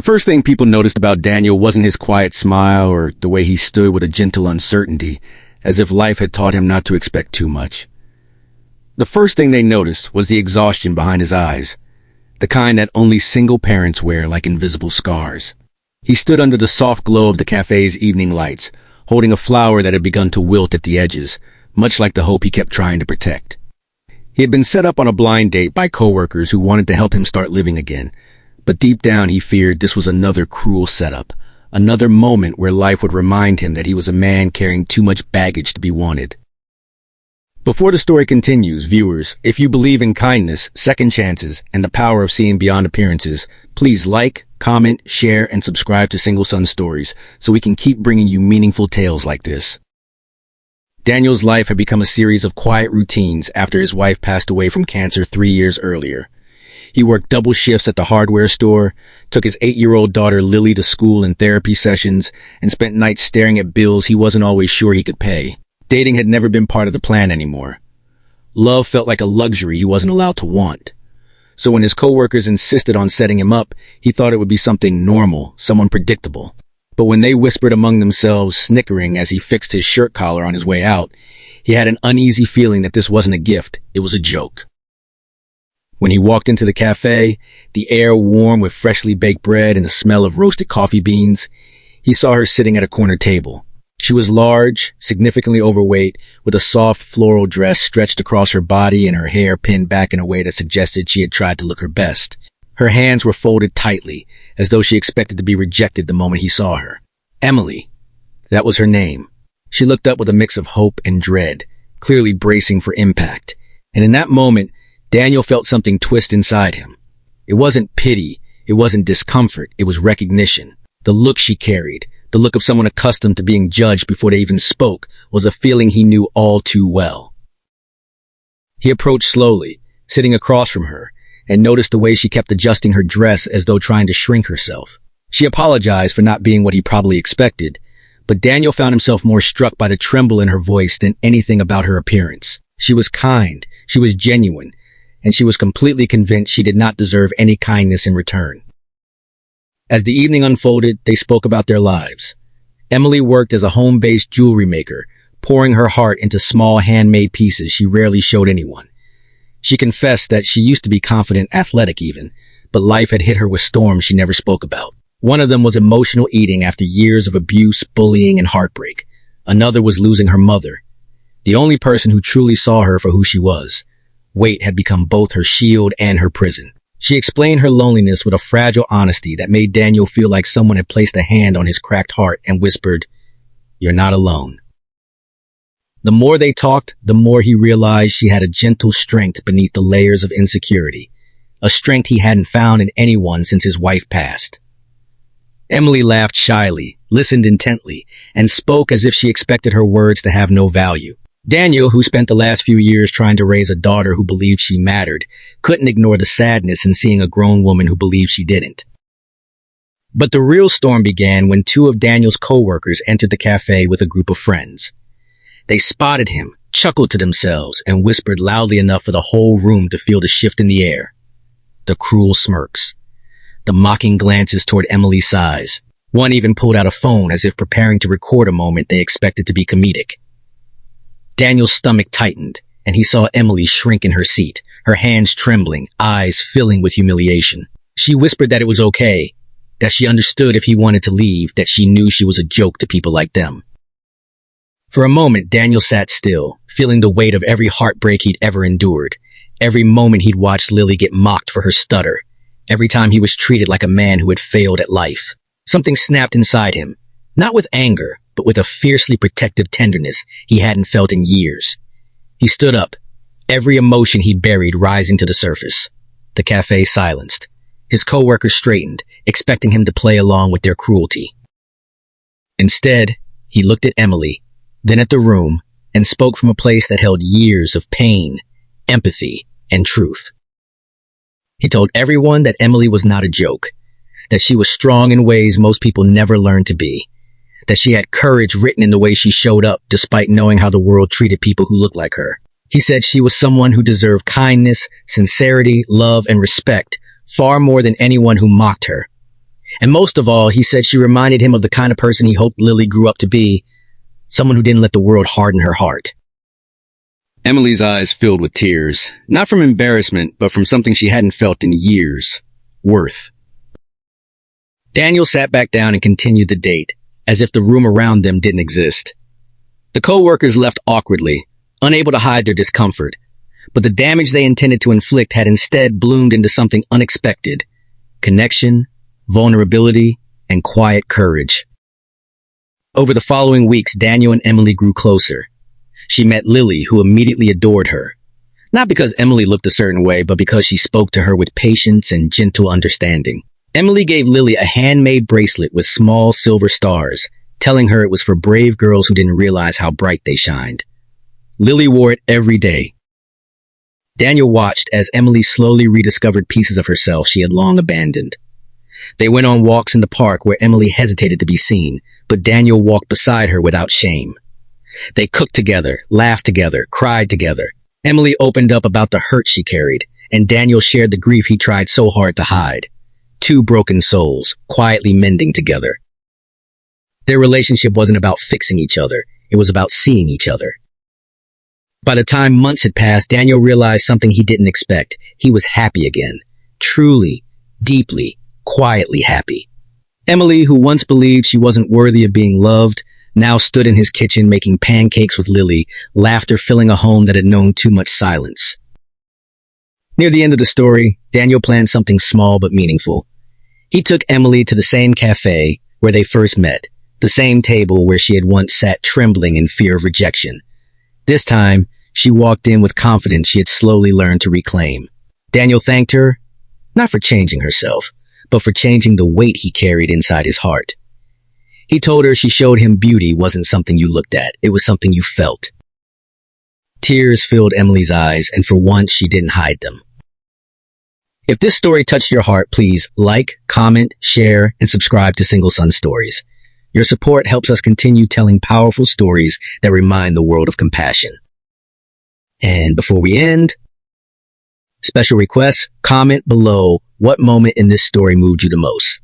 first thing people noticed about Daniel wasn't his quiet smile or the way he stood with a gentle uncertainty, as if life had taught him not to expect too much. The first thing they noticed was the exhaustion behind his eyes, the kind that only single parents wear like invisible scars. He stood under the soft glow of the cafe's evening lights, holding a flower that had begun to wilt at the edges, much like the hope he kept trying to protect. He had been set up on a blind date by coworkers who wanted to help him start living again, but deep down he feared this was another cruel setup, another moment where life would remind him that he was a man carrying too much baggage to be wanted. Before the story continues, viewers, if you believe in kindness, second chances, and the power of seeing beyond appearances, please like, comment, share, and subscribe to Single Son Stories so we can keep bringing you meaningful tales like this. Daniel's life had become a series of quiet routines after his wife passed away from cancer 3 years earlier. He worked double shifts at the hardware store, took his 8-year-old daughter Lily to school and therapy sessions, and spent nights staring at bills he wasn't always sure he could pay. Dating had never been part of the plan anymore. Love felt like a luxury he wasn't allowed to want. So when his coworkers insisted on setting him up, he thought it would be something normal, someone predictable. But when they whispered among themselves, snickering as he fixed his shirt collar on his way out, he had an uneasy feeling that this wasn't a gift, it was a joke. When he walked into the cafe, the air warm with freshly baked bread and the smell of roasted coffee beans, he saw her sitting at a corner table. She was large, significantly overweight, with a soft floral dress stretched across her body and her hair pinned back in a way that suggested she had tried to look her best. Her hands were folded tightly, as though she expected to be rejected the moment he saw her. Emily. That was her name. She looked up with a mix of hope and dread, clearly bracing for impact. And in that moment, Daniel felt something twist inside him. It wasn't pity, it wasn't discomfort, it was recognition. The look she carried, the look of someone accustomed to being judged before they even spoke, was a feeling he knew all too well. He approached slowly, sitting across from her, and noticed the way she kept adjusting her dress as though trying to shrink herself. She apologized for not being what he probably expected, but Daniel found himself more struck by the tremble in her voice than anything about her appearance. She was kind, she was genuine, and she was completely convinced she did not deserve any kindness in return. As the evening unfolded, they spoke about their lives. Emily worked as a home-based jewelry maker, pouring her heart into small handmade pieces she rarely showed anyone. She confessed that she used to be confident, athletic even, but life had hit her with storms she never spoke about. One of them was emotional eating after years of abuse, bullying, and heartbreak. Another was losing her mother, the only person who truly saw her for who she was. Weight had become both her shield and her prison. She explained her loneliness with a fragile honesty that made Daniel feel like someone had placed a hand on his cracked heart and whispered, "You're not alone." The more they talked, the more he realized she had a gentle strength beneath the layers of insecurity, a strength he hadn't found in anyone since his wife passed. Emily laughed shyly, listened intently, and spoke as if she expected her words to have no value. Daniel, who spent the last few years trying to raise a daughter who believed she mattered, couldn't ignore the sadness in seeing a grown woman who believed she didn't. But the real storm began when 2 of Daniel's coworkers entered the cafe with a group of friends. They spotted him, chuckled to themselves, and whispered loudly enough for the whole room to feel the shift in the air. The cruel smirks, the mocking glances toward Emily's size. One even pulled out a phone as if preparing to record a moment they expected to be comedic. Daniel's stomach tightened, and he saw Emily shrink in her seat, her hands trembling, eyes filling with humiliation. She whispered that it was okay, that she understood if he wanted to leave, that she knew she was a joke to people like them. For a moment, Daniel sat still, feeling the weight of every heartbreak he'd ever endured, every moment he'd watched Lily get mocked for her stutter, every time he was treated like a man who had failed at life. Something snapped inside him, not with anger, but with a fiercely protective tenderness he hadn't felt in years. He stood up, every emotion he'd buried rising to the surface. The cafe silenced. His coworkers straightened, expecting him to play along with their cruelty. Instead, he looked at Emily, then at the room, and spoke from a place that held years of pain, empathy, and truth. He told everyone that Emily was not a joke, that she was strong in ways most people never learned to be, that she had courage written in the way she showed up despite knowing how the world treated people who looked like her. He said she was someone who deserved kindness, sincerity, love, and respect far more than anyone who mocked her. And most of all, he said she reminded him of the kind of person he hoped Lily grew up to be, someone who didn't let the world harden her heart. Emily's eyes filled with tears, not from embarrassment, but from something she hadn't felt in years. Worth. Daniel sat back down and continued the date, as if the room around them didn't exist. The co-workers left awkwardly, unable to hide their discomfort, but the damage they intended to inflict had instead bloomed into something unexpected: connection, vulnerability, and quiet courage. Over the following weeks, Daniel and Emily grew closer. She met Lily, who immediately adored her. Not because Emily looked a certain way, but because she spoke to her with patience and gentle understanding. Emily gave Lily a handmade bracelet with small silver stars, telling her it was for brave girls who didn't realize how bright they shined. Lily wore it every day. Daniel watched as Emily slowly rediscovered pieces of herself she had long abandoned. They went on walks in the park where Emily hesitated to be seen, but Daniel walked beside her without shame. They cooked together, laughed together, cried together. Emily opened up about the hurt she carried, and Daniel shared the grief he tried so hard to hide. Two broken souls, quietly mending together. Their relationship wasn't about fixing each other, it was about seeing each other. By the time months had passed, Daniel realized something he didn't expect. He was happy again. Truly, deeply, quietly happy. Emily, who once believed she wasn't worthy of being loved, now stood in his kitchen making pancakes with Lily, laughter filling a home that had known too much silence. Near the end of the story, Daniel planned something small but meaningful. He took Emily to the same café where they first met, the same table where she had once sat trembling in fear of rejection. This time, she walked in with confidence she had slowly learned to reclaim. Daniel thanked her, not for changing herself, but for changing the weight he carried inside his heart. He told her she showed him beauty wasn't something you looked at, it was something you felt. Tears filled Emily's eyes, and for once she didn't hide them. If this story touched your heart, please like, comment, share, and subscribe to Single Son Stories. Your support helps us continue telling powerful stories that remind the world of compassion. And before we end, special request, comment below what moment in this story moved you the most.